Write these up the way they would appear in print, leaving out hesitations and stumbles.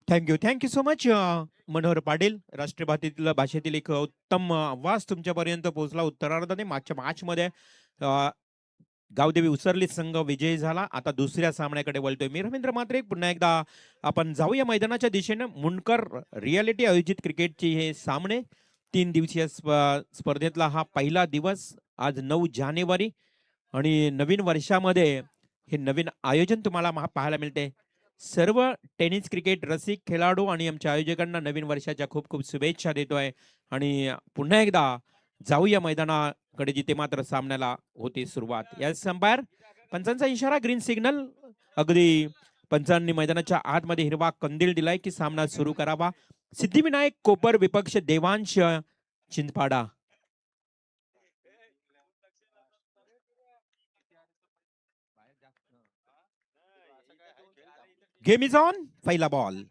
Thank you so much Manohar Patil. राष्ट्रीय भाषेतील एक उत्तम आवाज तुमच्यापर्यंत पोहोचला उत्तरार्धाने. मागच्या मॅचमध्ये गावदेवी उसरली संघ विजयी झाला. आता दुसऱ्या सामन्याकडे वळतोय मी रवींद्र म्हात्रे. पुन्हा एकदा आपण जाऊया मैदानाच्या दिशेने. मुंडकर रियालिटी आयोजित क्रिकेटचे हे सामने 3 दिवसीय स्पर्धेतला हा पहिला दिवस. आज 9 जानेवारी आणि नवीन वर्षामध्ये हे नवीन आयोजन तुम्हाला पाहायला मिळते. सर्व टेनिस क्रिकेट रसिक खेळाडू आणि आमच्या आयोजकांना नवीन वर्षाच्या खूप खूप शुभेच्छा देतोय. आणि पुन्हा एकदा जाऊया मैदानाकडे जिथे मात्र सामन्याला होती सुरुवात. या अंपायर पंचांचा इशारा ग्रीन सिग्नल. अगदी पंचांनी मैदानाच्या आतमध्ये हिरवा कंदील दिलाय की सामना सुरू करावा. सिद्धिविनायक कोपर विपक्ष Devansh Chinchpada. Game is on. पहिला बॉल,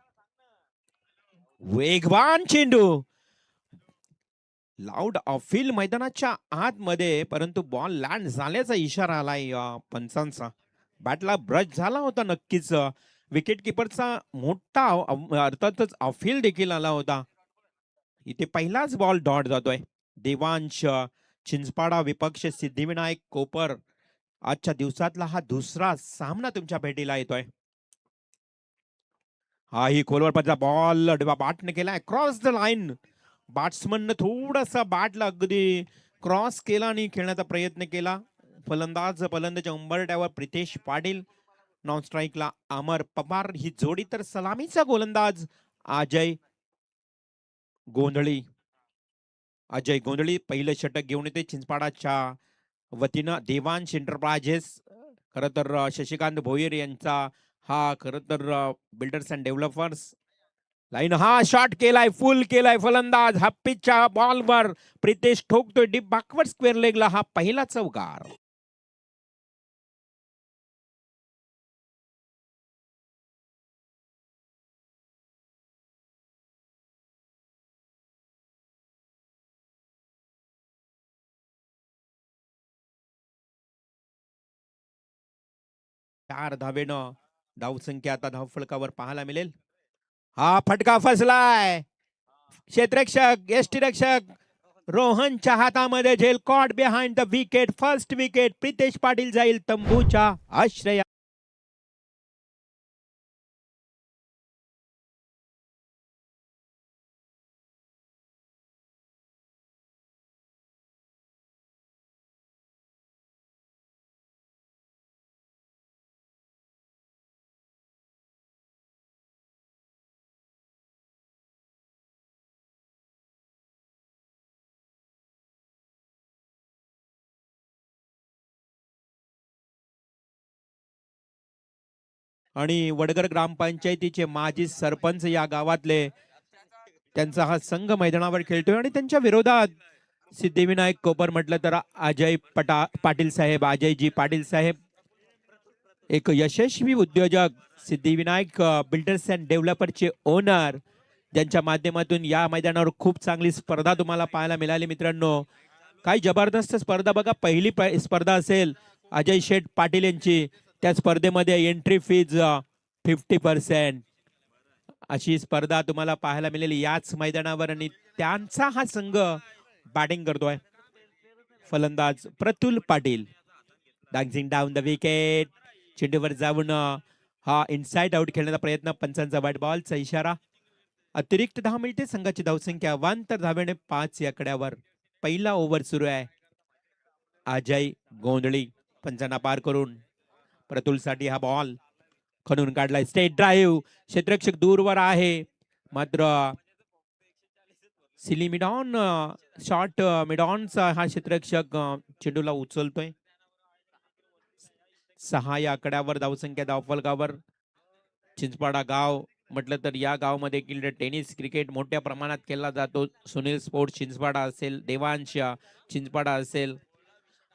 वेगवान चेंडू लाऊड ऑफिल मैदानाच्या आतमध्ये, परंतु बॉल लँड झाल्याचा इशारा आलाय पंचांचा. बॅटला ब्रश झाला होता नक्कीच. विकेट किपरचा मोठा अर्थातच ऑफिल देखील आला होता. इथे पहिलाच बॉल डॉट जातोय. देवांश चिंचपाडा विपक्ष सिद्धिविनायक कोपर. आजच्या दिवसातला हा दुसरा सामना तुमच्या भेटीला येतोय. हा ही खोलवर पडला बॉल बॅटने केलाय क्रॉस द लाईन. बॅट्समन थोडासा बॅटला अगदी क्रॉस केला आणि खेळण्याचा प्रयत्न केला. फलंदाजच्या उंबरट्यावर प्रितेश पाटील, नॉन स्ट्राईकला अमर पवार ही जोडी. तर सलामीचा गोलंदाज अजय गोंधळी. अजय गोंधळी पहिलं षटक घेऊन येते चिंचपाडाच्या वतीनं. देवांश एंटरप्राइजेस खरं तर शशिकांत भोईर यांचा हा खरं तर बिल्डर्स अँड डेव्हलपर्स लाईन. हा शॉट केलाय, फुल केलाय फलंदाज. हप्पीच्या बॉलवर प्रितेश ठोकतोय डीप बॅकवर्ड स्क्वेअर लेगला. हा पहिला चौकार. चार धावेनं धावसंख्या आता धावफलकावर पाहायला मिळेल. हा फटका फसलाय. क्षेत्ररक्षक यष्टीरक्षक रोहनच्या हातामध्ये झेल. Caught behind the wicket. First wicket. Pritesh Patil जाईल तंबूच्या आश्रया. आणि वडगर ग्रामपंचायतीचे माजी सरपंच या गावातले, त्यांचा हा संघ मैदानावर खेळतोय. आणि त्यांच्या विरोधात सिद्धिविनायक कोपर म्हटलं तर अजय पाटील साहेब, अजयजी पाटील साहेब, एक यशस्वी उद्योजक, सिद्धिविनायक बिल्डर्स अँड डेव्हलपरचे ओनर, ज्यांच्या माध्यमातून या मैदानावर खूप चांगली स्पर्धा तुम्हाला पाहायला मिळाली. मित्रांनो, काय जबरदस्त स्पर्धा बघा. पहिली स्पर्धा असेल अजय शेठ पाटील यांची. त्या स्पर्धेमध्ये एंट्री फीज 50%. अशी स्पर्धा तुम्हाला पाहायला मिळेल याच मैदानावर. आणि त्यांचा हा संघ बॅटिंग करतोय. फलंदाज Pratul Patil. Dancing down the wicket. चेंडूवर जाऊन हा इनसाइड आउट खेळण्याचा प्रयत्न. पंचांचा व्हाईट बॉलचा इशारा. अतिरिक्त 10 मिनिटे. संघाची धावसंख्या 1 तर धावेने 5 या कड्यावर. पहिला ओव्हर सुरू आहे. अजय गोंधळी पंचांना पार करून प्रतुल साठी हा बॉल खणून काढलाय. State drive. क्षेत्ररक्षक दूरवर आहे, मात्र सिली मिडॉन शॉट मिडॉनचा हा क्षेत्ररक्षक चेंडूला उचलतोय. 6 या आकड्यावर धावसंख्या धावफलकावर. चिंचपाडा गाव म्हटलं तर या गावामध्ये टेनिस क्रिकेट मोठ्या प्रमाणात केला जातो. सुनील स्पोर्ट्स चिंचपाडा असेल, देवांश चिंचपाडा असेल,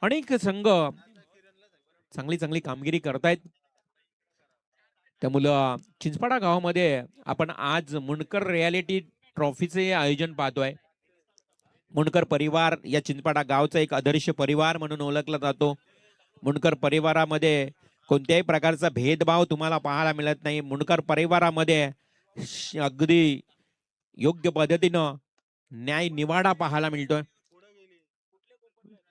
अनेक संघ चांगली चांगली कामगिरी करतायत. त्यामुळं चिंचपाडा गावामध्ये आपण आज मुंडकर रियालिटी ट्रॉफीचे आयोजन पाहतोय. मुंडकर परिवार या चिंचपाडा गावचा एक आदर्श परिवार म्हणून ओळखला जातो. मुंडकर परिवारामध्ये कोणत्याही प्रकारचा भेदभाव तुम्हाला पाहायला मिळत नाही. मुंडकर परिवारामध्ये अगदी योग्य पद्धतीनं न्याय निवाडा पाहायला मिळतोय.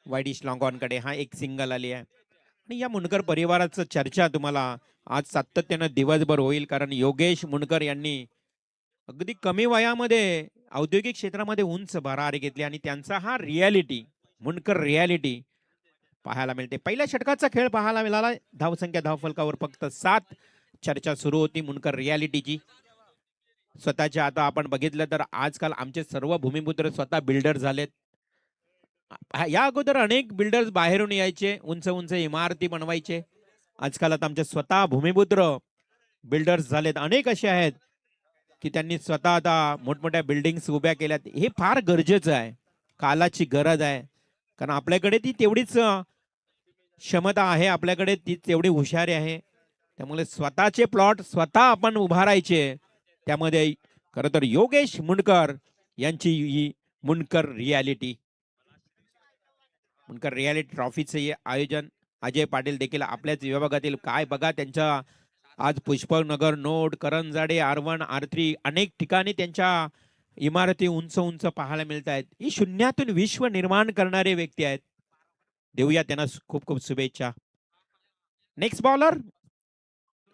वाईडिश लॉंग ऑन कडे हा एक सिंगल आली आहे. आणि या मुंडकर परिवाराचं चर्चा तुम्हाला आज सातत्यानं दिवसभर होईल, कारण योगेश मुंडकर यांनी अगदी कमी वयामध्ये औद्योगिक क्षेत्रामध्ये उंच भरारी घेतली आणि त्यांचा हा रियालिटी मुंडकर रियालिटी पाहायला मिळते. पहिल्या षटकाचा खेळ पाहायला मिळाला. धावसंख्या धावफलकावर फक्त 7. चर्चा सुरू होती मुंडकर रियालिटीची. स्वतःच्या आता आपण बघितलं तर आजकाल आमचे सर्व भूमिपुत्र स्वतः बिल्डर झालेत. या अगोदर अनेक बिल्डर्स बाहेरून यायचे, उंच उंच इमारती बनवायचे. आजकाल आता आमचे स्वतः भूमिपुत्र बिल्डर्स झालेत. अनेक असे आहेत की त्यांनी स्वतः आता मोठमोठ्या बिल्डिंग्स उभ्या केल्यात. हे फार गरजेचं आहे, कालाची गरज आहे. कारण आपल्याकडे ती तेवढीच क्षमता आहे, आपल्याकडे ती तेवढी हुशारी आहे. त्यामुळे स्वतःचे प्लॉट स्वतः आपण उभारायचे. त्यामध्ये खरं तर योगेश मुंडकर यांची ही मुंडकर रियालिटी ट्रॉफीचे आयोजन अजय पाटील देखील आपल्याच विभागातील काय बघा त्यांच्या आज Pushpanagar node Karanjade R1 R3 अनेक ठिकाणी त्यांच्या इमारती उंच उंच पाहायला मिळत आहेत. ही शून्यातून विश्व निर्माण करणारे व्यक्ती आहेत. देऊया त्यांना खूप खूप शुभेच्छा. नेक्स्ट बॉलर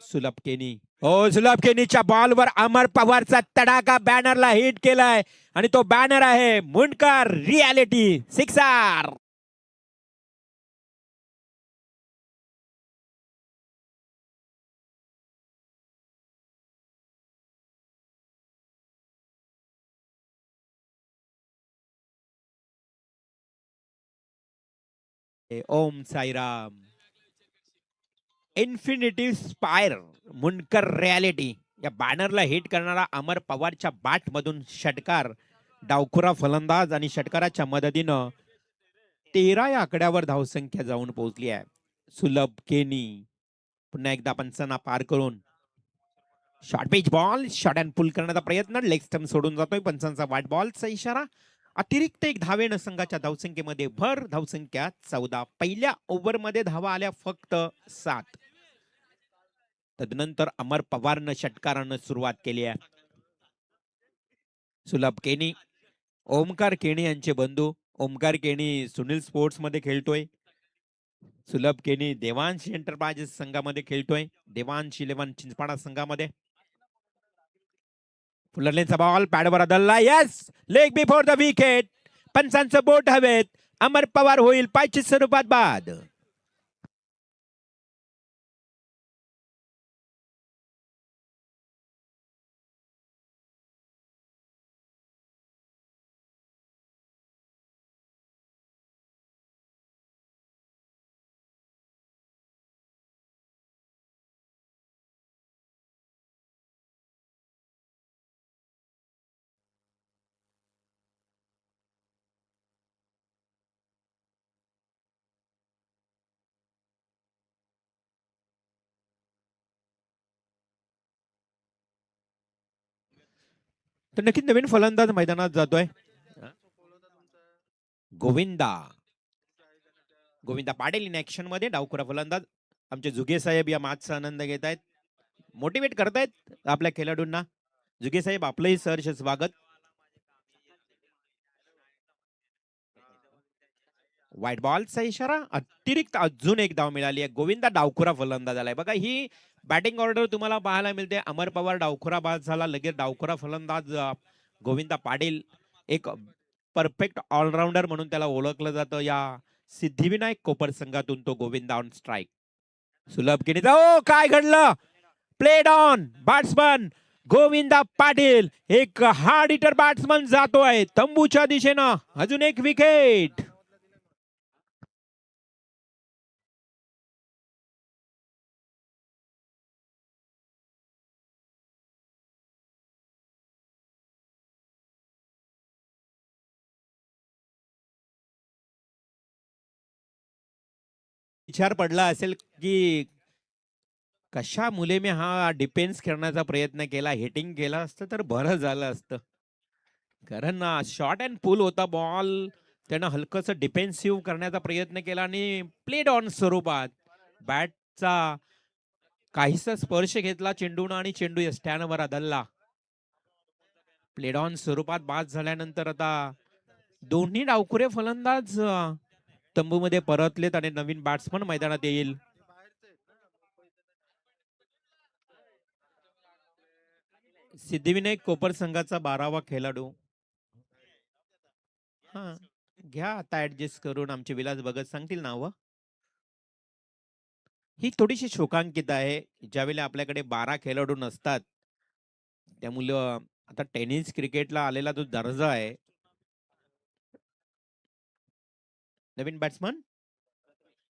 सुलभ केनी. हो, सुलभ केनीच्या बॉलवर अमर पवारचा तडाखा बॅनरला हिट केलाय आणि तो बॅनर आहे Mundkar reality sixers. Om Sairam. Infinity spire Mundkar reality या बॅनरला हिट करणारा अमर पवारच्या बॅट मधून षटकार. डावखुरा फलंदाज आणि षटकाराच्या मदतीनं 13 या आकड्यावर धावसंख्या जाऊन पोहोचली आहे. सुलभ केनी पुन्हा एकदा पंचांना पार करून short pitch ball short and pull करण्याचा प्रयत्न. लेग स्टंप सोडून जातोय. पंचांचा वाईट बॉलचा इशारा. अतिरिक्त एक धावेनं संघाच्या धावसंख्येमध्ये भर. धावसंख्या 14. पहिल्या ओव्हरमध्ये धावा आल्या फक्त 7. तदनंतर अमर पवारनं षटकारानं सुरुवात केली आहे. सुलभ केनी ओमकार केणी यांचे बंधू. ओमकार केणी सुनील स्पोर्ट्स मध्ये खेळतोय. सुलभ केनी देवांश एंटरप्राइजेस संघामध्ये खेळतोय. देवांश 11 चिंचपाडा संघामध्ये. फुलरलेनचा बॉल पॅडवर आदळला. Yes, leg before the wicket. पंचांचं बोट हवेत. अमर पवार होईल पायच्या स्वरूपात बाद. तर नक्कीच नवीन फलंदाज मैदानात जातोय. गोविंदा गोविंदा पाटील इन ऍक्शन मध्ये. डावखुरा फलंदाज आमचे जुगे साहेब या मॅचचा आनंद घेत आहेत, मोटिवेट करतायत आपल्या खेळाडूंना. जुगे साहेब आपलंही सहर्ष स्वागत. व्हाईट बॉलचा इशारा. अतिरिक्त अजून एक धाव मिळाली आहे. गोविंदा डावखुरा फलंदाज आलाय. बघा ही बॅटिंग ऑर्डर तुम्हाला पाहायला मिळते. अमर पवार डावखुरा बाद झाला, लगेच डावखुरा फलंदाज गोविंदा पाटील. एक परफेक्ट ऑलराऊंडर म्हणून त्याला ओळखलं जातं. या सिद्धिविनायक कोपर संघातून तो गोविंदा ऑन स्ट्राईक. सुलभ केनीचा ओ काय घडलं. Played on batsman Govinda Patil. एक हार्ड हिटर बॅट्समन जातोय तंबूच्या दिशेनं. अजून एक विकेट. विचार पडला असेल की कशा मुले मी हा डिफेन्स करण्याचा प्रयत्न केला, हिटिंग केला असतं तर बरं झालं असतं. कारण शॉर्ट अँड पुल होता बॉल. त्यानं हलकस डिफेन्सिव्ह करण्याचा प्रयत्न केला आणि प्लेड ऑन स्वरूपात बॅटचा काहीसा स्पर्श घेतला चेंडून आणि चेंडू स्टॅनवर आदळला. प्लेड ऑन स्वरूपात बाद झाल्यानंतर आता दोन्ही डावखुरे फलंदाज तंबूमध्ये परतलेत आणि नवीन बॅट्समन मैदानात येईल. सिद्धिविनायक कोपर संघाचा 12वा खेळाडू. हा, घ्या आता ऍडजस्ट करून, आमचे विलास भगत सांगतील नाव. ही थोडीशी शोकांकित आहे, ज्यावेळी आपल्याकडे 12 खेळाडू नसतात. त्यामुळं आता टेनिस क्रिकेटला आलेला जो दर्जा आहे. नवीन बॅट्समन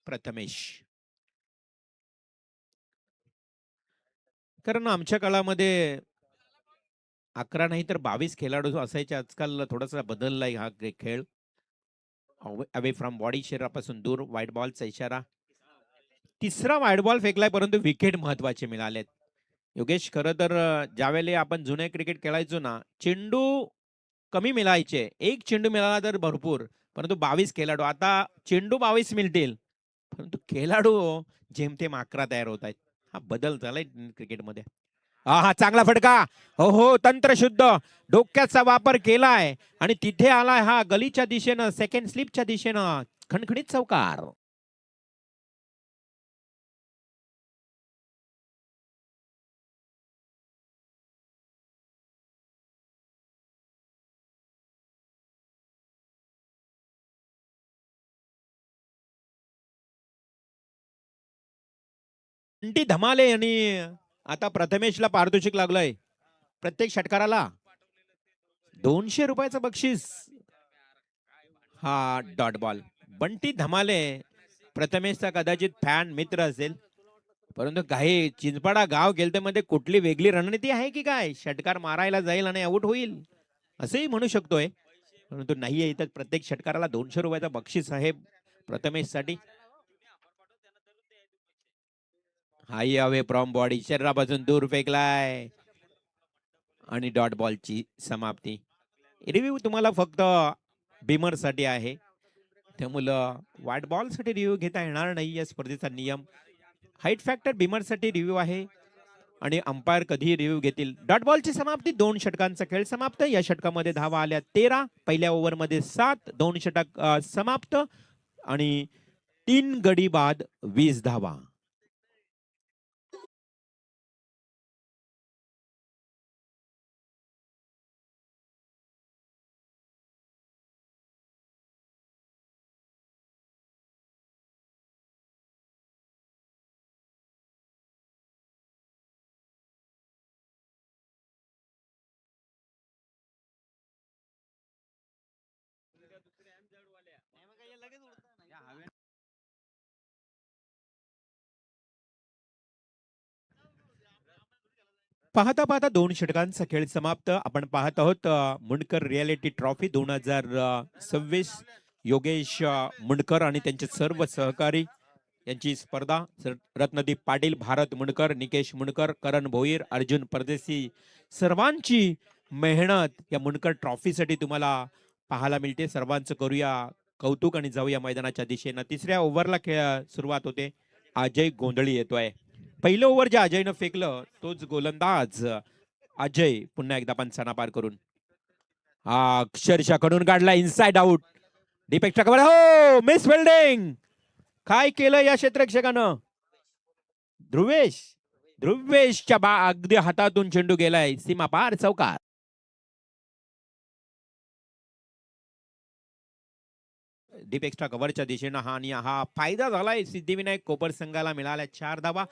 प्रथमेश. कारण आमच्या काळामध्ये 11 नाही तर 22 खेळाडू असायचे. आजकाल थोडासा बदललाय हा खेळ. अवे फ्रॉम बॉडी शरीरापासून दूर. व्हाईट बॉलचा इशारा. तिसरा व्हाईट बॉल फेकलाय, परंतु विकेट महत्वाचे मिळालेत. योगेश, खरं तर ज्यावेळेला आपण जुने क्रिकेट खेळायचो ना, चेंडू कमी मिळायचे. एक चेंडू मिळाला तर भरपूर, परंतु 22 खेळाडू. आता चेंडू 22 मिळतील, परंतु खेळाडू जेमतेम 11 तयार होत आहेत. हा बदल झालाय क्रिकेटमध्ये. हा चांगला फटका. हो हो, तंत्रशुद्ध डोक्याचा वापर केलाय आणि तिथे आलाय हा गलीच्या दिशेनं, सेकंड स्लिपच्या दिशेनं खणखणीत चौकार. बंटी धमाले आणि आता प्रथमेशला पारितोषिक लागलंय. प्रत्येक षटकाराला 200 रुपयाचं बक्षीस. हा डॉट बॉल. बंटी धमाले प्रथमेशचा कदाचित फॅन मित्र असेल, परंतु काही चिंचपाडा गाव मध्ये कुठली वेगळी रणनीती आहे की काय? षटकार मारायला जाईल आणि आउट होईल असंही म्हणू शकतोय, परंतु नाहीये. इथं प्रत्येक षटकाराला 200 रुपयाचा बक्षीस आहे प्रथमेश साठी. हाई अवे फ्रॉम बॉडी, शरीरापासून दूर फेकलाय आणि डॉट बॉलची समाप्ती. रिव्ह्यू तुम्हाला फक्त बिमर साठी आहे, त्यामुळं व्हाईट बॉल साठी रिव्ह्यू घेता येणार नाही. या स्पर्धेचा नियम. हाईट फॅक्टर बिमर साठी रिव्ह्यू आहे आणि अंपायर कधी रिव्ह्यू घेतील. डॉट बॉलची समाप्ती. 2 षटकांचा खेळ समाप्त. या षटकामध्ये धावा आल्या 13. पहिल्या ओव्हरमध्ये 7. 2 षटक समाप्त आणि 3 गडी बाद 20 धावा. पाहता पाहता 2 षटकांचा खेळ समाप्त. आपण पाहत आहोत मुंडकर रियालिटी ट्रॉफी 2026. योगेश मुंडकर आणि त्यांचे सर्व सहकारी यांची स्पर्धा. रत्नदीप पाटील, भारत मुंडकर, निकेश मुंडकर, करण भोईर, अर्जुन परदेशी सर्वांची मेहनत या मुंडकर ट्रॉफी साठी तुम्हाला पाहायला मिळते. सर्वांचं करूया कौतुक आणि जाऊया मैदानाच्या दिशेनं. तिसऱ्या ओव्हरला सुरुवात होते. अजय गोंधळी येतोय. पहिलं ओव्हर जे अजयनं फेकलं, तोच गोलंदाज अजय पुन्हा एकदा पंचांना पार करून हा अक्षरशः कडून काढला. Inside out. डिपेक्टच्या कव्हर. हो, मिस फिल्डिंग. काय केलं या क्षेत्ररक्षकानं? ध्रुवेश. ध्रुवेशच्या अगदी हातातून चेंडू गेलाय सीमा पार चौकार. डीप एक्स्ट्रा कव्हरच्या दिशेनं हा आणि हा फायदा झालाय सिद्धिविनायक कोपर संघाला. मिळाल्या 4 धावा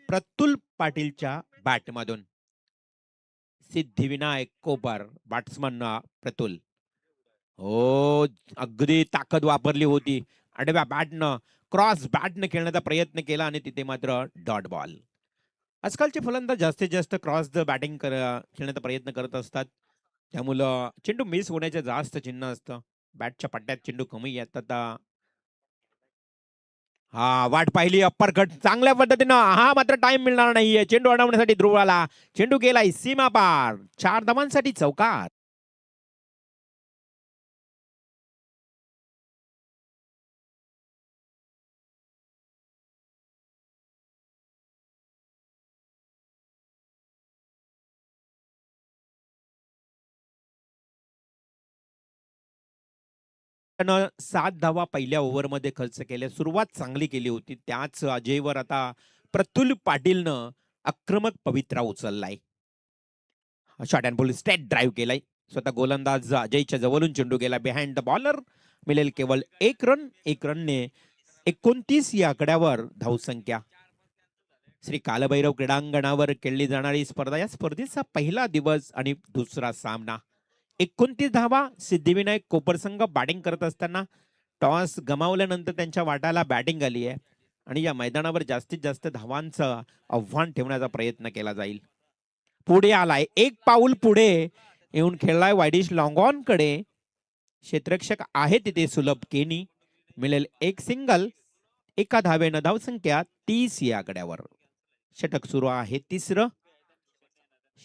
प्रतुल पाटीलच्या बॅटमधून. सिद्धिविनायक कोपर बॅट्समन प्रतुल. हो, अगदी ताकद वापरली होती. आडव्या बॅटनं, क्रॉस बॅटनं खेळण्याचा प्रयत्न केला आणि तिथे मात्र डॉट बॉल. आजकालचे फलंदाज जास्तीत जास्त क्रॉस द बॅटिंग खेळण्याचा प्रयत्न करत असतात, त्यामुळं चेंडू मिस होण्याचे जास्त चिन्ह असतं. बॅटच्या पट्ट्यात चेंडू कमी येतात. हा वाट पाहिली अप्पर कट चांगल्या पद्धतीनं. हा मात्र टाइम मिळणार नाहीये चेंडू अडवण्यासाठी ध्रुवाला. चेंडू गेलाय सीमा पार. 4 धावांसाठी चौकार. त्यानं 7 धावा पहिल्या ओव्हरमध्ये खर्च केल्या. सुरुवात चांगली केली होती. त्याच अजयवर आता प्रफुल्ल पाटीलनं आक्रमक पवित्रा उचललाय. Shot and ball straight drive केलाय. स्वतः गोलंदाज अजयच्या जवळून चेंडू गेला बिहाइंड द बॉलर. मिळेल केवळ 1 रन. 1 रनने 29 या आकड्यावर धावसंख्या. श्री कालभैरव क्रीडांगणावर खेळली जाणारी स्पर्धा. या स्पर्धेचा पहिला दिवस आणि दुसरा सामना. 29 धावा. सिद्धिविनायक कोपर संघ बॅटिंग करत असताना टॉस गमावल्यानंतर त्यांच्या वाटाला बॅटिंग आली आहे आणि या मैदानावर जास्तीत जास्त धावांचं आव्हान ठेवण्याचा प्रयत्न केला जाईल. पुढे आलाय, एक पाऊल पुढे येऊन खेळलाय वायडिश लॉंगॉन कडे. क्षेत्ररक्षक आहे तिथे सुलभ केनी. मिळेल 1 सिंगल. एका धावेनं धावसंख्या 30 या आकड्यावर. षटक सुरू आहे तिसरं.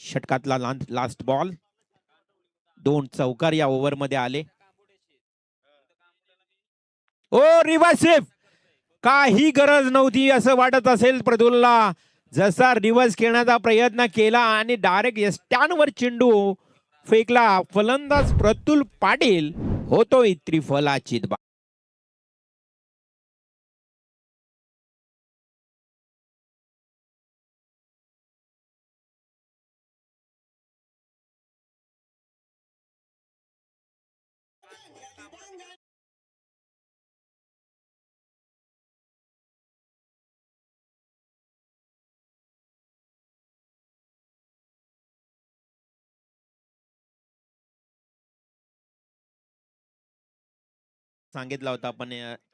षटकातला लास्ट बॉल. 2 चौकार या ओव्हर मध्ये आले. ओ रिव्हर्स स्वीप. काही गरज नव्हती असं वाटत असेल प्रदुल्ला. जसा रिव्हर्स खेळण्याचा प्रयत्न केला आणि डायरेक्ट यष्ट्यांवर चेंडू फेकला. फलंदाज प्रफुल्ल पाटील होतो त्रिफलाची बाद. सांगितला होता आपण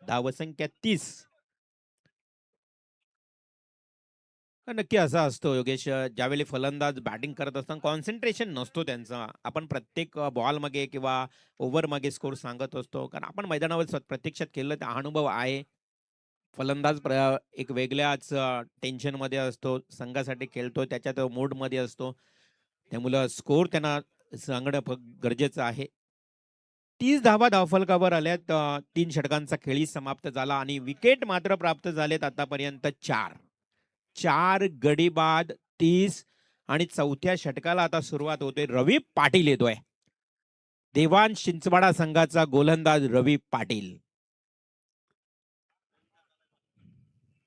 धावसंख्या 30. नक्की असा असतो योगेश. ज्यावेळी फलंदाज बॅटिंग करत असताना कॉन्सन्ट्रेशन नसतो त्यांचा. आपण प्रत्येक बॉल मागे किंवा ओव्हर मागे स्कोर सांगत असतो कारण आपण मैदानावर प्रत्यक्षात केलं त्या अनुभव आहे. फलंदाज एक वेगळ्याच टेन्शन मध्ये असतो. संघासाठी खेळतो त्याच्या मूड मध्ये असतो. त्यामुळे स्कोर त्यांना सांगणं गरजेचं आहे. 30 धावा धावफलकावर आल्यात. 3 षटकांचा खेळी समाप्त झाला आणि विकेट मात्र प्राप्त झालेत आतापर्यंत 4 गडी बाद 30 आणि चौथ्या षटकाला आता सुरुवात होते. रवी पाटील येतोय. देवांश चिंचवाडा संघाचा गोलंदाज रवी पाटील.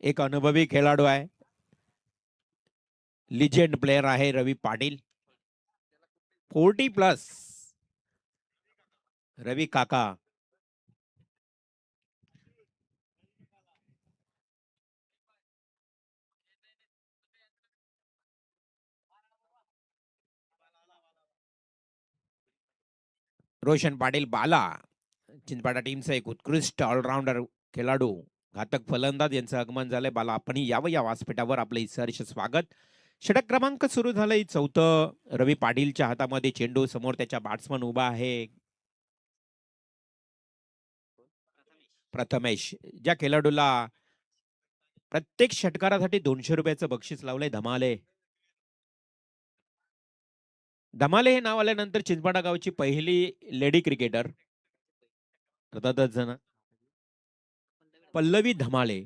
एक अनुभवी खेळाडू आहे. लिजेंड प्लेयर आहे रवी पाटील. 40+ रवी काका. रोशन पाटील बाला. चिंचपाडा टीमचा एक उत्कृष्ट ऑलराऊंडर खेळाडू घातक फलंदाज यांचं आगमन झालंय. बाला आपण यावं या व्यासपीठावर. आपलं सहर्ष स्वागत. षटक क्रमांक सुरू झालंय 4. रवी पाटीलच्या हातामध्ये चेंडू. समोर त्याच्या बॅट्समन उभा आहे प्रथमेश. ज्या खेळाडूला प्रत्येक षटकारासाठी 200 रुपयाचं बक्षीस लावलंय. धमाले. धमाले हे नाव आल्यानंतर चिंचपाडा गावची पहिली लेडी क्रिकेटर जण पल्लवी धमाले.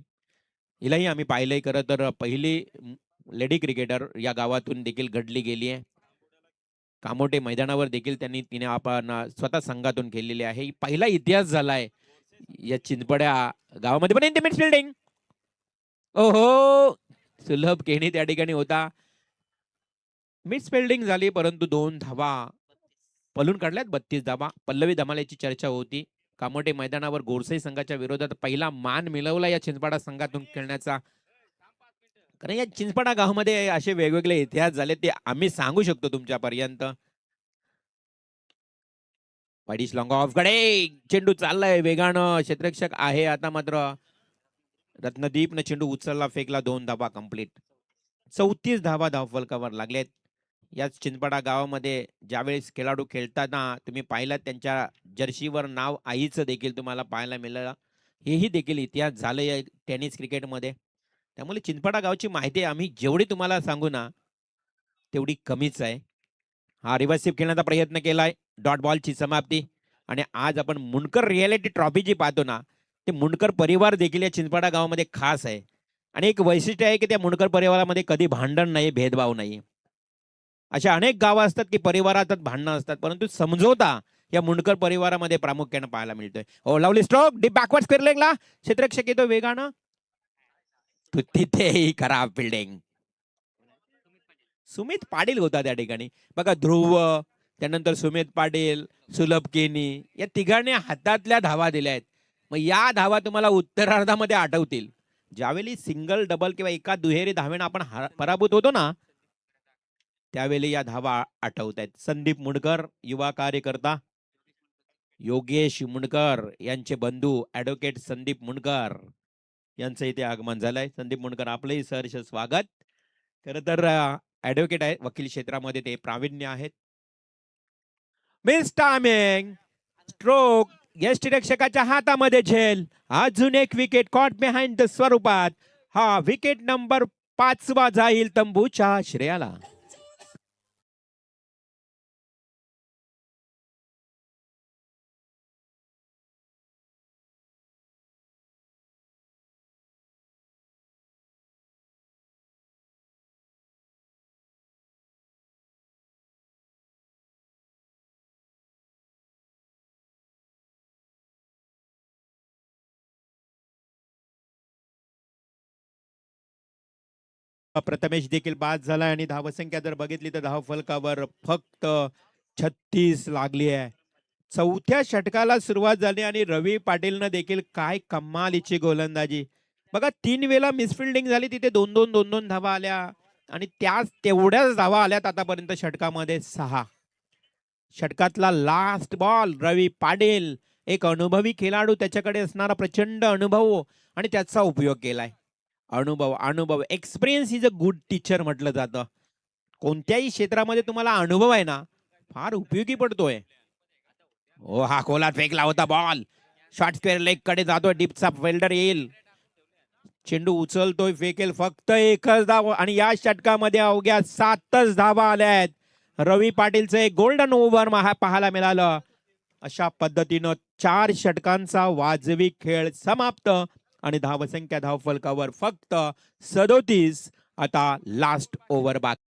हिलाही आम्ही पाहिलंय. खरं तर पहिली लेडी क्रिकेटर या गावातून देखील घडली गेली आहे. कामोटे मैदानावर देखील तिने आपण स्वतः संघातून खेळलेली आहे. पहिला इतिहास झालाय या चिंचपड्या गावामध्ये. पण इंटिमेट फील्डिंग. ओहो सुलभ केणी त्या ठिकाणी होता. मिस फिल्डिंग झाली परंतु 2 धावा पलून काढल्यात. 32 धावा. पल्लवी धमालेची चर्चा होती. कामोटे मैदानावर गोरसाई संघाच्या विरोधात पहिला मान मिळवला या चिंचपाडा संघातून खेळण्याचा. कारण या चिंचपाडा गावामध्ये असे वेगवेगळे इतिहास झाले ते आम्ही सांगू शकतो तुमच्यापर्यंत. वायडिश लॉंग ऑफ कडे चेंडू चाललाय वेगानं. क्षेत्ररक्षक आहे आता मात्र रत्नदीपनं चेंडू उचलला फेकला. 2 धावा कंप्लीट. 34 धावा धावफलकावर लागलेत. या चिंचपाडा गावामध्ये ज्यावेळेस खेळाडू खेळताना तुम्ही पाहिलात त्यांच्या जर्सीवर नाव आईचं देखील तुम्हाला पाहायला मिळालं. हेही देखील इतिहास झालं या टेनिस क्रिकेटमध्ये. त्यामुळे चिंचपाडा गावची माहिती आम्ही जेवढी तुम्हाला सांगू ना तेवढी कमीच आहे. हा रिव्हर्स स्वीप खेळण्याचा प्रयत्न केलाय. डॉट बॉलची समाप्ती. आणि आज आपण मुंडकर रियालिटी ट्रॉफी जी पाहतो ना ते मुंडकर परिवार देखील या चिंचपाडा गावामध्ये खास आहे. आणि एक वैशिष्ट्य आहे की त्या मुंडकर परिवारामध्ये कधी भांडण नाही, भेदभाव नाही. अशा अनेक गावं असतात की परिवारात भांडणं असतात परंतु समझोता या मुंडकर परिवारामध्ये प्रामुख्याने पाहायला मिळतोय. हो, lovely stroke deep backward square लेगला क्षेत्ररक्षक येतो वेगानं. तिथेही खराब फिल्डिंग. सुमित पाटील होता त्या ठिकाणी. बघा ध्रुव, त्यानंतर सुमित पाटील, सुलभ केनी या तिघांनी हातातल्या धावा दिल्या आहेत. मग या धावा तुम्हाला उत्तरार्धामध्ये आठवतील. ज्यावेळी सिंगल डबल किंवा एका दुहेरी धावेनं आपण पराभूत होतो ना, त्यावेळी या धावा आठवत आहेत. संदीप मुंडकर युवा कार्यकर्ता, योगेश मुंडकर यांचे बंधू ऍडव्होकेट संदीप मुंडकर यांचं इथे आगमन झालंय. संदीप मुंडकर आपलंही सहर्ष स्वागत. खरं तर ऍडव्होकेट आहे, वकील क्षेत्रामध्ये ते प्रावीण्य आहेत. मिस टायमिंग स्ट्रोक यष्टिरक्षकाच्या हातामध्ये झेल. अजून एक विकेट कॉट बिहाइंड द स्वरूपात. हा विकेट नंबर 5वा जाईल तंबूच्या श्रेयाला. प्रथमेश देखील बाद झाला आणि धावसंख्या जर बघितली तर धाव फलकावर फक्त 36 लागली आहे. चौथ्या षटकाला सुरुवात झाली आणि रवी पाटीलनं देखील काय कमालीची गोलंदाजी. बघा 3 वेळा मिसफिल्डिंग झाली, तिथे 2-2 धावा आल्या आणि त्याच तेवढ्याच धावा आल्यात आतापर्यंत षटकामध्ये 6. षटकातला लास्ट बॉल रवी पाटील, एक अनुभवी खेळाडू, त्याच्याकडे असणारा प्रचंड अनुभव आणि त्याचा उपयोग केलाय. अनुभव experience is a good teacher म्हटलं जातं. कोणत्याही क्षेत्रामध्ये तुम्हाला अनुभव आहे ना, फार उपयोगी पडतोय. हो, हा खोलात फेकला होता बॉल. शॉर्ट स्क्वेअर लेग कडे जातोय. डीपचा फिल्डर येईल, चेंडू उचलतोय, फेकेल. फक्त एकच धाव आणि या षटकामध्ये अवघ्या 7च धावा आल्या आहेत. रवी पाटीलचं एक गोल्डन ओव्हर पाहायला मिळालं. अशा पद्धतीनं 4 षटकांचा वाजवी खेळ समाप्त आणि धावसंख्या धावफलकावर फक्त 37. आता लास्ट ओव्हर बाकी.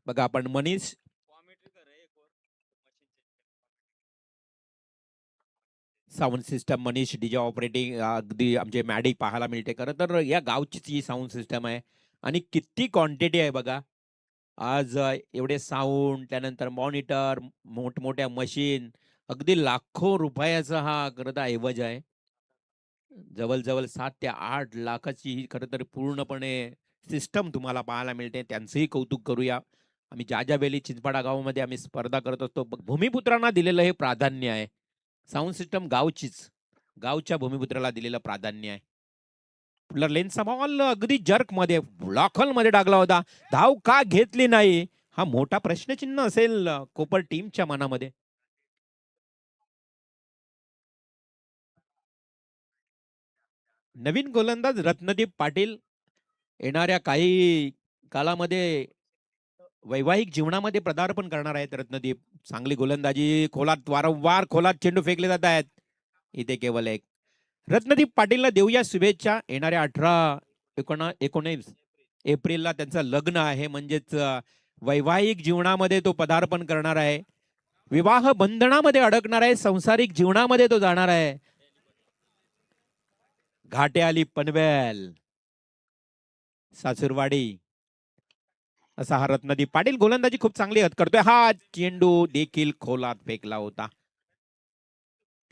बघा आपण Manish sound system, Manish DJ operating अगदी आमचे मॅडी पाहायला मिळते. खरं तर या गावचीच ही साऊंड सिस्टम आहे आणि किती क्वांटिटी आहे बघा. आज एवढे साऊंड, त्यानंतर मॉनिटर, मोठमोठ्या मशीन, अगदी लाखो रुपयाचा हा खरं तर ऐवज आहे. जवळजवळ 7 ते 8 लाखाची ही खरं तर पूर्णपणे सिस्टम तुम्हाला पाहायला मिळते. त्यांचंही कौतुक करूया. आम्ही ज्या वेळी चिंचपाडा गावामध्ये आम्ही स्पर्धा करत असतो, भूमिपुत्रांना दिलेलं हे प्राधान्य आहे. साऊंड सिस्टम गावचीच, गावच्या भूमिपुत्राला दिलेलं प्राधान्य आहे. लेन्सचा बॉल अगदी जर्क मध्ये ब्लॉकल मध्ये टाकला होता. धाव का घेतली नाही, हा मोठा प्रश्नचिन्ह असेल कोपर टीमच्या मनामध्ये. नवीन गोलंदाज रत्नदीप पाटील येणाऱ्या काही कालामध्ये वैवाहिक जीवनामध्ये पदार्पण करणार आहेत. रत्नदीप चांगली गोलंदाजी, खोलात वारंवार खोलात चेंडू फेकले जात आहेत. इथे केवळ एक. रत्नदीप पाटीलला देऊया शुभेच्छा. येणाऱ्या 19 एप्रिलला त्यांचं लग्न आहे, म्हणजेच वैवाहिक जीवनामध्ये तो पदार्पण करणार आहे. विवाह बंधनामध्ये अडकणार आहे, संसारिक जीवनामध्ये तो जाणार आहे. घाटे आली पनवेल, सासूरवाडी असा हा रत्नदीप पाटील गोलंदाजी खूप चांगली करतोय. हा चेंडू देखील खोलात फेकला होता.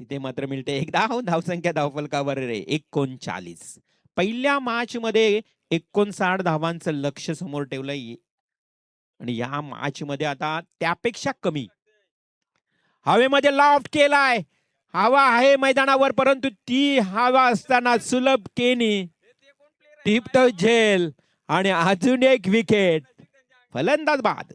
तिथे मात्र मिळते एक धाव. धावसंख्या धावफलकावर 39. पहिल्या मॅच मध्ये 59 धावांचं लक्ष समोर ठेवलंय आणि या मॅच मध्ये आता त्यापेक्षा कमी. हवेमध्ये लॉफ्ट केलाय, हवा आहे मैदानावर, परंतु ती हवा असताना सुलभ केनी टिप्ट झेल आणि अजून एक विकेट. फलंदाज बाद.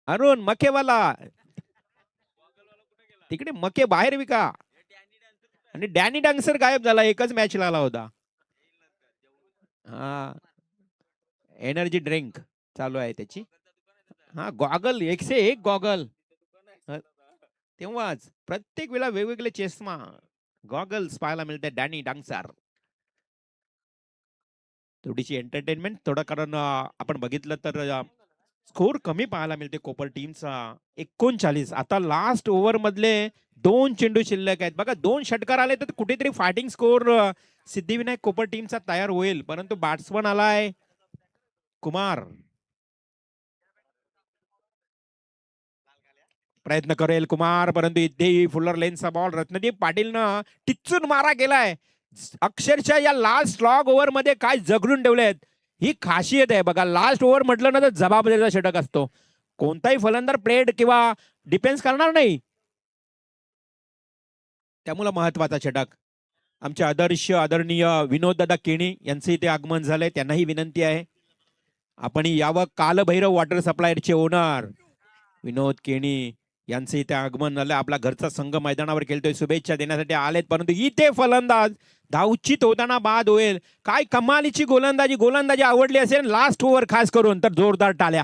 अरुण मकेवाला तिकडे मके बाहेर विका. आणि डॅनी डांगसर गायब झाला, एकच मॅचला आला होता. हा, एनर्जी ड्रिंक चालू आहे त्याची. हा, गॉगल 101 गॉगल. तेव्हाच प्रत्येक वेळा वेगवेगळे चष्मा गॉगल्स पाहायला मिळते डॅनी डांगसर. थोडीशी एंटरटेनमेंट थोडं, कारण आपण बघितलं तर स्कोर कमी पाहायला मिळते कोपर टीमचा 39. आता लास्ट ओव्हर मधले 2 चेंडू शिल्लक आहेत बघा. 2 षटकार आले तर कुठेतरी फायटिंग स्कोर सिद्धिविनायक कोपर टीमचा तयार होईल, परंतु बॅट्समन आलाय कुमार. प्रयत्न करेल कुमार, परंतु इथेही फुलर लेनचा बॉल रत्नदीप पाटीलनं टिच्चून मारा केलाय. अक्षरशः या लास्ट स्लॉग ओव्हर मध्ये काय जगडून ठेवलेत, ही खासियत आहे बघा. लास्ट ओव्हर म्हटलं ना तर जबाबदारीचा षटक असतो. कोणताही फलंदाज प्लेड किंवा डिफेन्स करणार नाही, त्यामुळे महत्वाचा षटक. आमचे आदर्श आदरणीय विनोददादा केणी यांचं इथे आगमन झालंय, त्यांनाही विनंती आहे आपण यावं. कालभैरव वॉटर सप्लायरचे ओनर विनोद केणी यांचं इथे आगमन झालं. आपला घरचा संघ मैदानावर खेळतोय, शुभेच्छा देण्यासाठी आलेत, परंतु इथे फलंदाज धावचित होताना बाद होईल. काय कमालीची गोलंदाजी आवडली असेल लास्ट ओव्हर खास करून तर जोरदार टाळ्या.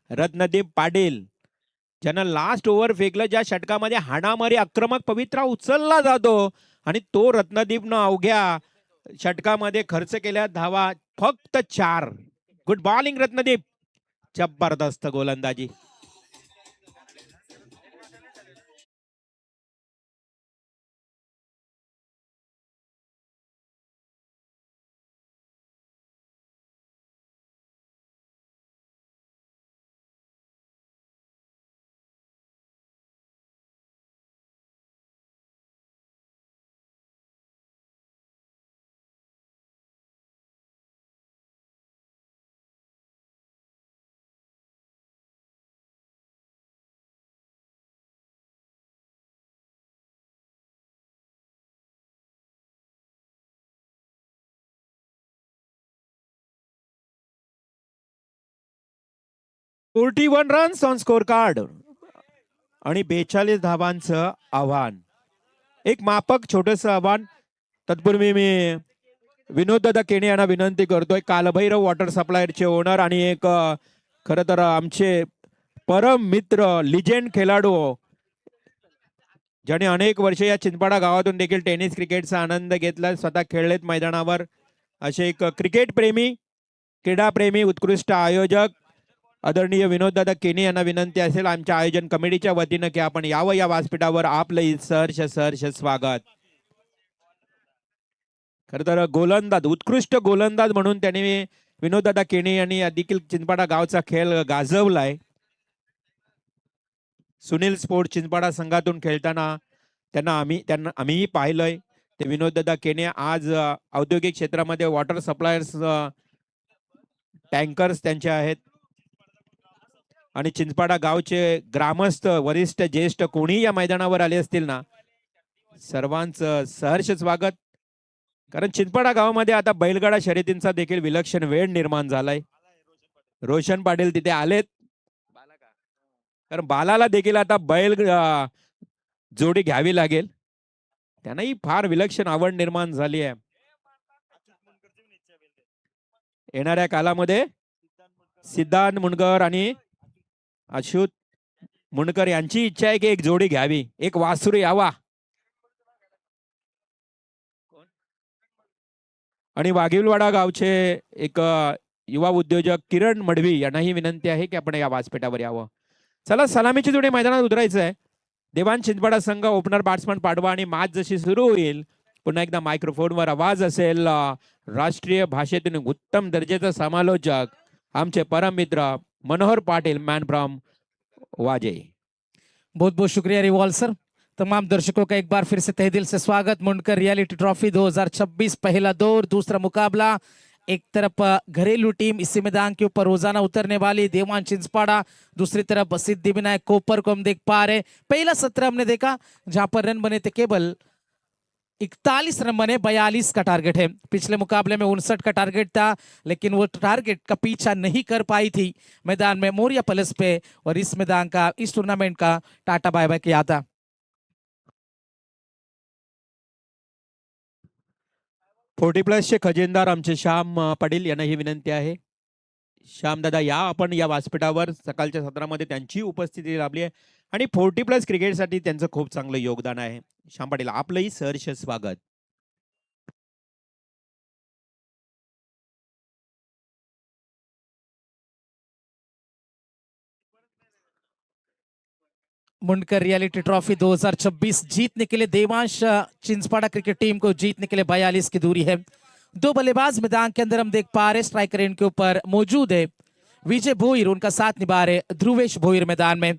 रत्नदीप पाटील ज्यानं लास्ट ओव्हर फेकलं, ज्या षटकामध्ये हाणामारी आक्रमक पवित्रा उचलला जातो, आणि तो रत्नदीपनं अवघ्या षटकामध्ये खर्च केल्या धावा फक्त 4. गुड बॉलिंग रत्नदीप, जबरदस्त गोलंदाजी. One runs on score card आणि 42 धावांचं आव्हान. एक मापक छोटस आव्हान. तत्पूर्वी मी विनोददादा केणे यांना विनंती करतोय, कालभैरव वॉटर सप्लायरचे ओनर आणि एक खरं तर आमचे परम मित्र लिजेंड खेळाडू, ज्याने अनेक वर्षे या चिंचपाडा गावातून देखील टेनिस क्रिकेटचा आनंद घेतला, स्वतः खेळलेत मैदानावर, असे एक क्रिकेट प्रेमी, क्रीडा प्रेमी, उत्कृष्ट आयोजक आदरणीय विनोददादा केणी यांना विनंती असेल आमच्या आयोजन कमिटीच्या वतीनं की आपण यावं या व्यासपीठावर. आपलं सहर्ष स्वागत. खर तर गोलंदाज, उत्कृष्ट गोलंदाज म्हणून त्याने विनोददादा केणी यांनी देखील चिंचपाडा गावचा खेळ गाजवलाय. सुनील स्पोर्ट चिंचपाडा संघातून खेळताना त्यांना आम्हीही पाहिलंय. ते विनोददादा केणे आज औद्योगिक क्षेत्रामध्ये वॉटर सप्लायर्स टँकर्स त्यांचे आहेत, आणि चिंचपाडा गावचे ग्रामस्थ, वरिष्ठ, ज्येष्ठ कोणी या मैदानावर आले असतील ना, सर्वांचं सहर्ष स्वागत. कारण चिंचपाडा गावामध्ये आता बैलगाडा शर्यतींचा देखील विलक्षण वेळ निर्माण झालाय. रोशन पाटील तिथे आलेत, कारण बालाला देखील आता बैल जोडी घ्यावी लागेल. त्यांनाही फार विलक्षण आवड निर्माण झाली आहे. येणाऱ्या कालामध्ये सिद्धांत मुंडकर आणि अच्युत मुंडकर यांची इच्छा आहे की एक जोडी घ्यावी, एक वासरू यावा. आणि वाघिलवाडा गावचे एक युवा उद्योजक किरण मडवी यांनाही विनंती आहे की आपण या व्यासपीठावर यावं. चला, सलामीची जोडी मैदानात उतरायचं आहे. देवान चिंचपाडा संघ, ओपनर बॅट्समन पाडवा, आणि मॅच जशी सुरू होईल पुन्हा एकदा मायक्रोफोनवर आवाज असेल. राष्ट्रीय भाषेतून उत्तम दर्जाचा समालोचक आमचे परम मित्र मनोहर पाटिल, मैन फ्रॉम वाजे. बहुत बहुत शुक्रिया रिवॉल्व सर. तमाम दर्शकों का एक बार फिर से तहे दिल से स्वागत. मुंडकर रियलिटी ट्रॉफी 2026 पहला दौर, दूसरा मुकाबला. एक तरफ घरेलू टीम इसी मैदान के ऊपर रोजाना उतरने वाली देवान चिंचपाड़ा, दूसरी तरफ सिद्धिविनायक कोपर को हम देख पा रहे. पहला सत्र हमने देखा जहां पर रन बने थे केवल 41 रन बने, 42 का टारगेट है। पिछले मुकाबले में 59 का टारगेट था, लेकिन वो टारगेट का पीछा नहीं कर पाई थी मैदान में मोरिया पैलेस पे, और इस मैदान का, इस टूर्नामेंट का टाटा बाय बाय किया था। 40+ चे खजिनदार आमचे श्याम पाटील यांना ही विनंती आहे. श्याम दादा या आपण या व्यासपीठावर सकाळच्या सत्रामध्ये त्यांची उपस्थिती लाभली आहे आणि 40+ क्रिकेटसाठी त्यांचं खूप चांगलं योगदान आहे. श्याम पाटील आपलंही सहर्ष स्वागत. मुंडकर रियलिटी ट्रॉफी 2026 जीतने के लिए देवांश चिंचपाड़ा क्रिकेट टीम को जीतने के लिए 42 की दूरी है। दो बल्लेबाज मैदान के अंदर हम देख पा रहे, स्ट्राइकर इनके ऊपर मौजूद है विजय भोईर, उनका साथ निभा रहे ध्रुवेश भोईर मैदान में।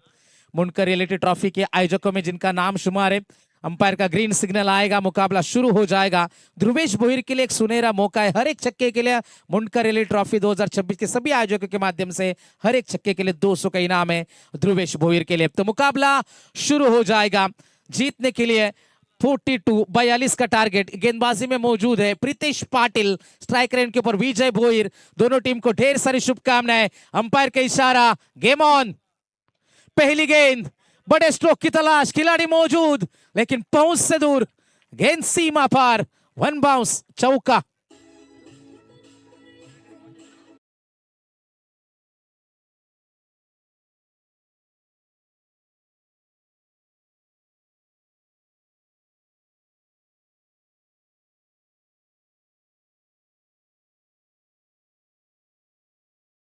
मुंडकर रियलिटी ट्रॉफी के आयोजकों में जिनका नाम शुमार है, अंपायर का ग्रीन सिग्नल आएगा, मुकाबला शुरू हो जाएगा। ध्रुवेश भोईर के लिए एक सुनहरा मौका है, हर एक छक्के के लिए मुंडकर रियलिटी ट्रॉफी 2026 के सभी आयोजकों के माध्यम से हर एक छक्के के लिए 200 का इनाम है ध्रुवेश भोईर के लिए। तो मुकाबला शुरू हो जाएगा। जीतने के लिए 42 का टारगेट गेंदबाजी में मौजूद है प्रीतेश पाटिल, स्ट्राइकर एंड के ऊपर विजय भोईर। दोनों टीम को ढेर सारी शुभकामनाएं। अंपायर का इशारा, गेम ऑन। पहली गेंद, बड़े स्ट्रोक की तलाश, खिलाड़ी मौजूद लेकिन पहुंच से दूर, गेंद सीमा पार, वन बाउंस, चौका।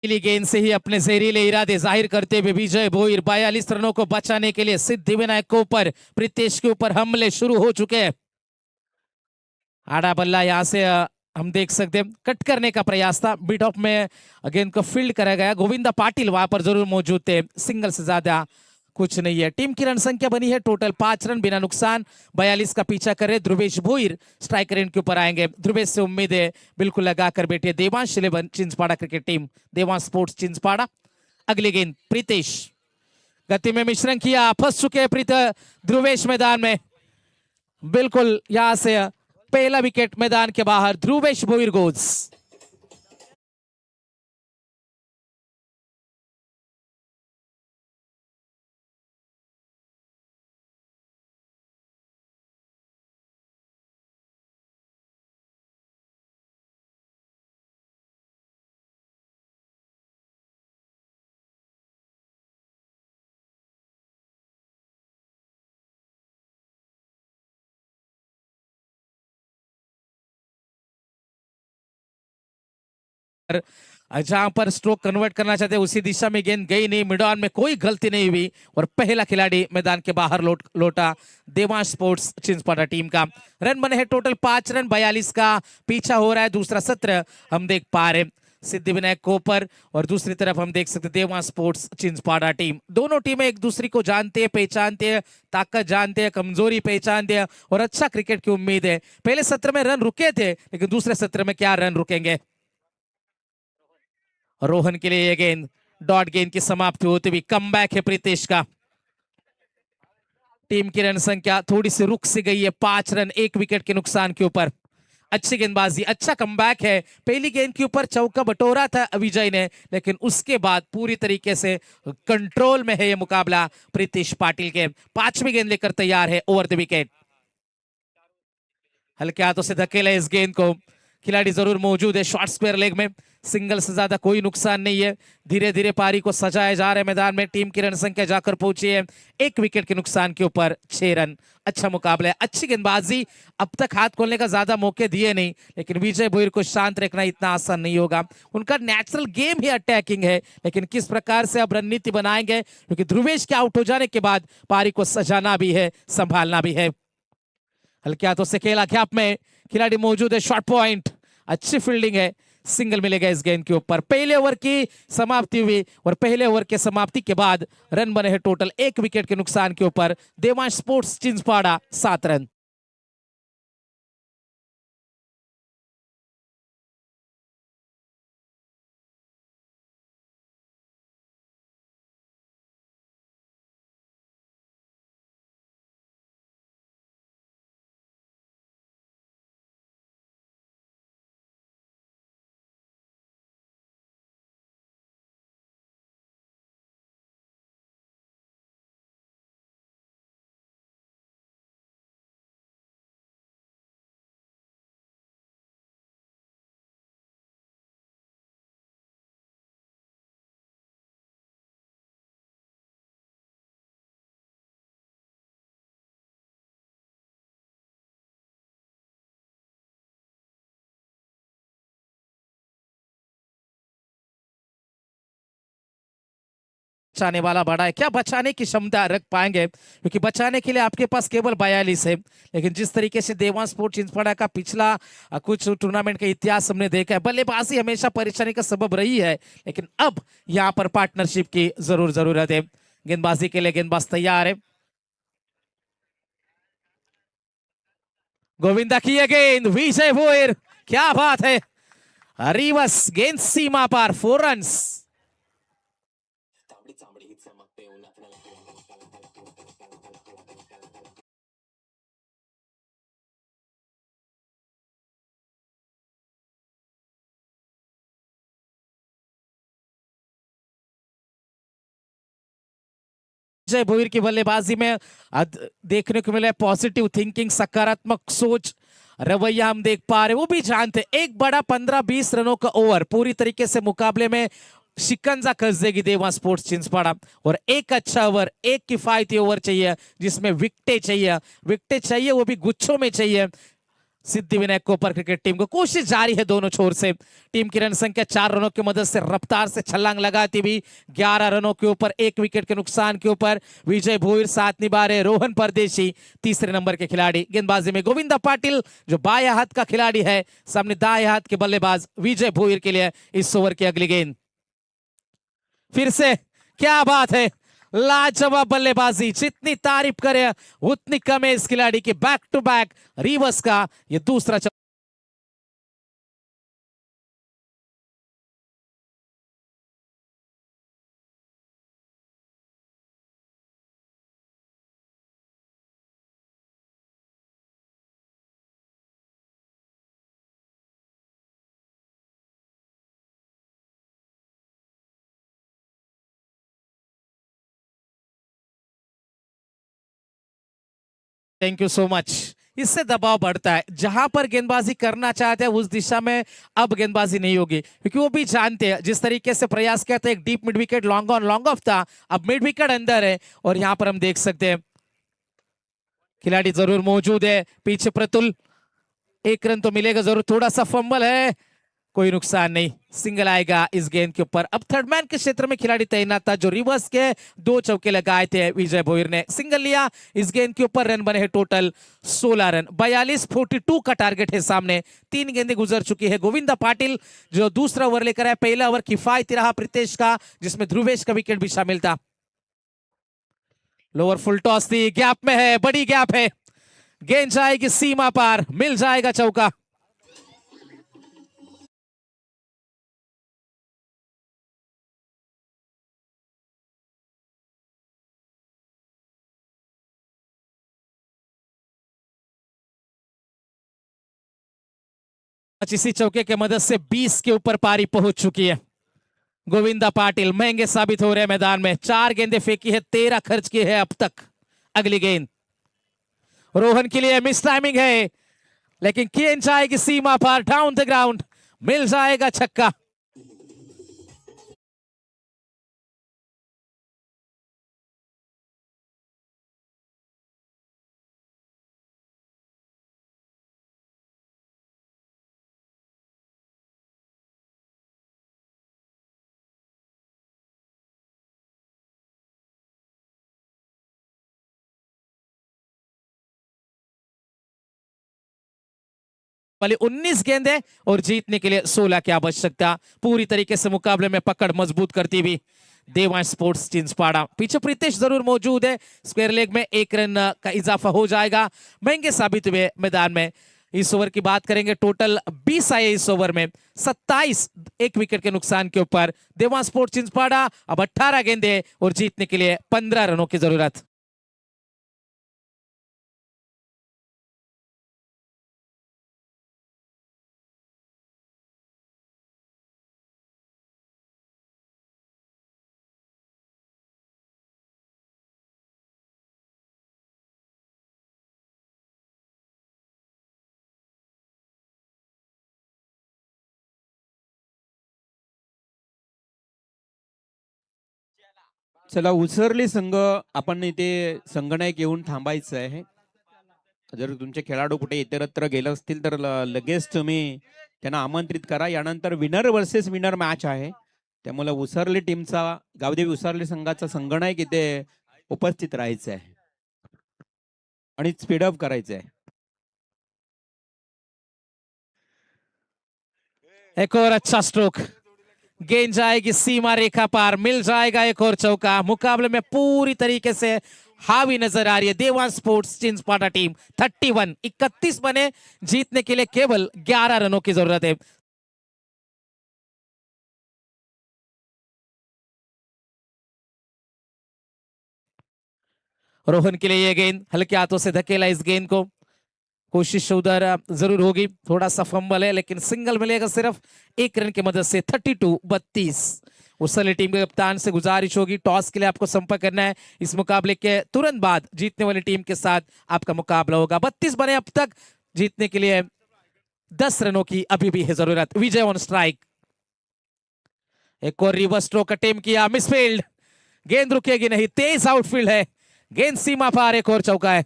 पहली गेंद से ही अपने जहरीले इरादे जाहिर करते हुए विजय भोईर 42 रनों को बचाने के लिए सिद्धिविनायक के ऊपर, प्रीतेश के ऊपर हमले शुरू हो चुके हैं। आड़ा बल्ला यहां से हम देख सकते हैं, कट करने का प्रयास था, मिड ऑफ में गेंद को फील्ड करा गया। गोविंदा पाटिल वहां पर जरूर मौजूद थे, सिंगल से ज्यादा कुछ नहीं है। टीम की रन संख्या बनी है टोटल 5 रन बिना नुकसान। 42 का पीछा कर रहे ध्रुवेश भोईर, स्ट्राइकर इनके ऊपर आएंगे। ध्रुवेश से उम्मीद है बिल्कुल लगा कर बैठे Devansh 11 Chinchpada cricket team, Devansh sports Chinchpada. अगली गेंद प्रीतेश, गति में मिश्रण किया, फंस चुके हैं ध्रुवेश मैदान में। बिल्कुल यहां से पहला विकेट मैदान के बाहर, ध्रुवेश भोईर गोज। जहां पर स्ट्रोक कन्वर्ट करना चाहते उसी दिशा में गेंद गई नहीं, मिड ऑन में कोई गलती नहीं हुई और पहला खिलाड़ी मैदान के बाहर लौटा देवांश स्पोर्ट्स चिंचपाड़ा टीम का। रन बने हैं टोटल 5 रन, 42 का पीछा हो रहा है दूसरा सत्र हम देख पा रहे सिद्धिविनायक कोपर, और दूसरी तरफ हम देख सकते देवांश स्पोर्ट्स चिंचपाड़ा टीम। दोनों टीमें एक दूसरे को जानते हैं, पहचानते हैं, ताकत जानते हैं, कमजोरी पहचानते हैं और अच्छा क्रिकेट की उम्मीद है। पहले सत्र में रन रुके थे, लेकिन दूसरे सत्र में क्या रन रुकेंगे। रोहन के लिए ये गेंद, डॉट गेंद की समाप्ति होती हुई कमबैक है प्रीतेश का। टीम की रन संख्या थोड़ी सी रुक सी गई है, 5 रन 1 विकेट के नुकसान के ऊपर। अच्छी गेंदबाजी, अच्छा कमबैक है। पहली गेंद के ऊपर चौका बटोरा था विजय ने, लेकिन उसके बाद पूरी तरीके से कंट्रोल में है ये मुकाबला प्रीतेश पाटिल के। 5वीं गेंद लेकर तैयार है ओवर द विकेट। हल्के हाथों से धकेला इस गेंद को, खिलाड़ी जरूर मौजूद है शॉर्ट स्क्वायर लेग में, सिंगल से ज्यादा कोई नुकसान नहीं है। धीरे धीरे पारी को सजाया जा रहा है मैदान में। टीम की रन संख्या जाकर पहुंची है 1 विकेट के नुकसान के ऊपर 6 रन। अच्छा मुकाबला है, अच्छी गेंदबाजी। अब तक हाथ खोलने का ज्यादा मौके दिए नहीं, लेकिन विजय भोईर को शांत रखना इतना आसान नहीं होगा। उनका नेचुरल गेम ही अटैकिंग है, लेकिन किस प्रकार से अब रणनीति बनाएंगे, क्योंकि ध्रुवेश के आउट हो जाने के बाद पारी को सजाना भी है, संभालना भी है। हल्के हाथों से खेला, गैप में खिलाड़ी मौजूद है, शॉर्ट पॉइंट, अच्छी फील्डिंग है, सिंगल मिलेगा इस गेंद के ऊपर। पहले ओवर की समाप्ति हुई और पहले ओवर के समाप्ति के बाद रन बने हैं टोटल 1 विकेट के नुकसान के ऊपर। Devansh sports Chinchpada 7 run. बचाने वाला बड़ा है, क्या बचाने की क्षमता रख पाएंगे, क्योंकि बचाने के लिए आपके पास केवल 42 है। लेकिन जिस तरीके से देवांश स्पोर्ट्स चिंचपाड़ा का पिछला कुछ टूर्नामेंट का इतिहास हमने देखा है, बल्लेबाजी हमेशा परेशानी का सबब रही है, लेकिन अब यहाँ पर पार्टनरशिप की जरूरत है। गेंदबाजी के लिए गेंदबाज तैयार है। गोविंदा की ये गेंद, विजय भोयर, क्या बात है, रिवर्स गेंद सीमा पार, 4 रन्स। विजय भोईर की बल्लेबाजी में देखने को मिला है पॉजिटिव थिंकिंग, सकारात्मक सोच, रवैया हम देख पा रहे, वो भी जानते एक बड़ा 15-20 रनों का ओवर पूरी तरीके से मुकाबले में शिकंजा कस देगी देवांश स्पोर्ट्स चिंचपाड़ा। और एक अच्छा ओवर, एक किफायती ओवर चाहिए जिसमें विकेटें चाहिए, वो भी गुच्छों में चाहिए। सिद्धिविनायक कोपर क्रिकेट टीम को कोशिश जारी है दोनों छोर से। टीम की रन संख्या 4 रनों की मदद से रफ्तार से छलांग लगाती हुई 11 रनों के ऊपर, 1 विकेट के नुकसान के ऊपर विजय भोईर साथ निभा रहे। रोहन परदेशी तीसरे नंबर के खिलाड़ी। गेंदबाजी में गोविंदा पाटिल जो बाएं हाथ का खिलाड़ी है, सामने दाएं हाथ के बल्लेबाज विजय भोईर के लिए इस ओवर की अगली गेंद। फिर से क्या बात है, लाजवाब बल्लेबाजी, जितनी तारीफ करे उतनी कम है इस खिलाड़ी की। बैक टू बैक रिवर्स का ये दूसरा थैंक यू सो मच। इससे दबाव बढ़ता है, जहां पर गेंदबाजी करना चाहते हैं उस दिशा में अब गेंदबाजी नहीं होगी, क्योंकि वो भी जानते हैं जिस तरीके से प्रयास किया था, एक deep mid wicket long on long off था, अब मिड विकेट अंदर है। और यहां पर हम देख सकते हैं खिलाड़ी जरूर मौजूद है पीछे प्रतुल, 1 रन तो मिलेगा जरूर, थोड़ा सा फंबल है, कोई नुकसान नहीं, सिंगल आएगा इस गेंद के ऊपर। अब थर्ड मैन के क्षेत्र में खिलाड़ी तैनात था जो रिवर्स के 2 चौके लगाए थे। विजय भोईर ने सिंगल लिया, इस गेंद के ऊपर रन बने हैं टोटल 16 रन। 42-42 का टारगेट है सामने, 3 गेंदें गुजर चुकी है। गोविंदा पाटिल जो दूसरा ओवर लेकर आया, पहला ओवर किफायती रहा प्रीतेश का, जिसमें ध्रुवेश का विकेट भी शामिल था। लोअर फुल टॉस थी, गैप में है, बड़ी गैप है, गेंद जाएगी सीमा पार, मिल जाएगा चौका। इसी चौके के मदद से 20 के ऊपर पारी पहुंच चुकी है। गोविंदा पाटिल महंगे साबित हो रहे हैं मैदान में, 4 गेंदें फेंकी है, 13 खर्च की है अब तक। अगली गेंद रोहन के लिए मिस टाइमिंग है, लेकिन गेंद जाएगी सीमा पार, डाउन द ग्राउंड, मिल जाएगा छक्का। वाली 19 गेंदें और जीतने के लिए 16 की आवश्यकता। पूरी तरीके से मुकाबले में पकड़ मजबूत करती हुई देवांश स्पोर्ट्स चिंचपाड़ा। पीछे प्रीतेश जरूर मौजूद है, स्क्वायर लेग में 1 रन का इजाफा हो जाएगा। महंगे साबित हुए मैदान में। इस ओवर की बात करेंगे, टोटल 20 आए इस ओवर में, 27 1 विकेट के नुकसान के ऊपर। देवांश स्पोर्ट्स चिंचपाड़ा अब 18 गेंदें और जीतने के लिए 15 रनों की जरूरत। चला उसरली संघ, आपण इथे संगणक येऊन थांबायचं आहे. जर तुमचे खेळाडू कुठे इतरत्र गेले असतील तर लगेच तुम्ही त्यांना आमंत्रित करा. यानंतर विनर वर्सेस विनर मॅच आहे. त्यामुळे उसरली टीमचा, गावदेवी उसरली संघाचा संगणक इथे उपस्थित राहायचं आहे आणि स्पीडअप करायचं आहे. एक और अच्छा स्ट्रोक, गेंद जाएगी सीमा रेखा पार, मिल जाएगा एक और चौका। मुकाबले में पूरी तरीके से हावी नजर आ रही है देवांश स्पोर्ट्स चिंचपाटा टीम। 31 बने, जीतने के लिए केवल 11 रनों की जरूरत है। रोहन के लिए ये गेंद हल्के हाथों से धकेला इस गेंद को, कोशिश उधर जरूर होगी, थोड़ा सा फंबल है लेकिन सिंगल मिलेगा सिर्फ 1 रन की मदद से। 32-32। उसली टीम के कप्तान से गुजारिश होगी, टॉस के लिए आपको संपर्क करना है। इस मुकाबले के तुरंत बाद जीतने वाली टीम के साथ आपका मुकाबला होगा। 32 बने अब तक, जीतने के लिए 10 रनों की अभी भी है जरूरत। विजय ऑन स्ट्राइक, एक और रिवर्स स्ट्रोक अटेम्प्ट किया, मिसफील्ड, गेंद रुकेगी नहीं, तेज आउटफील्ड है, गेंद सीमा पार, एक और चौका है।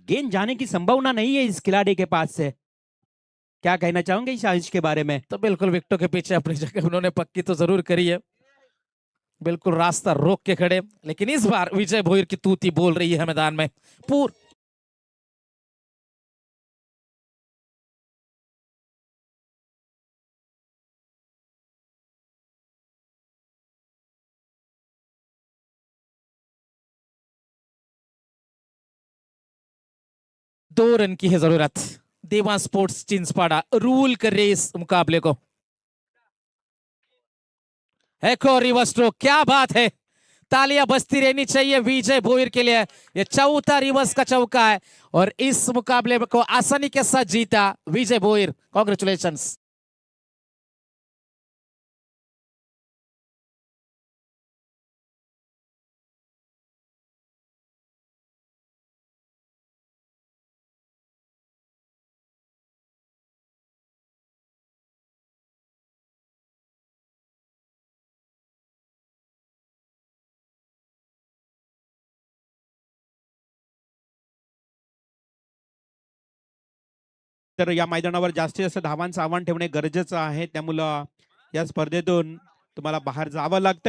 गेंद जाने की संभावना नहीं है इस खिलाड़ी के पास से। क्या कहना चाहोगे इस अंश के बारे में? तो बिल्कुल विकेटों के पीछे अपनी जगह उन्होंने पक्की तो जरूर करी है, बिल्कुल रास्ता रोक के खड़े, लेकिन इस बार विजय भोईर की तूती बोल रही है मैदान में। दो रन की है जरूरत। देवांश स्पोर्ट्स चिंचपाड़ा रूल कर रही इस मुकाबले को। एक और रिवर्स स्ट्रोक, क्या बात है, तालियां बजती रहनी चाहिए विजय भोईर के लिए। यह चौथा रिवर्स का चौका है और इस मुकाबले को आसानी के साथ जीता विजय भोईर, कांग्रेचुलेशंस। तर या मैदानावर जास्तीत जास्त धावांचं आव्हान ठेवणे गरजेचं आहे, त्यामुळं या स्पर्धेतून तुम्हाला बाहेर जावं लागतं.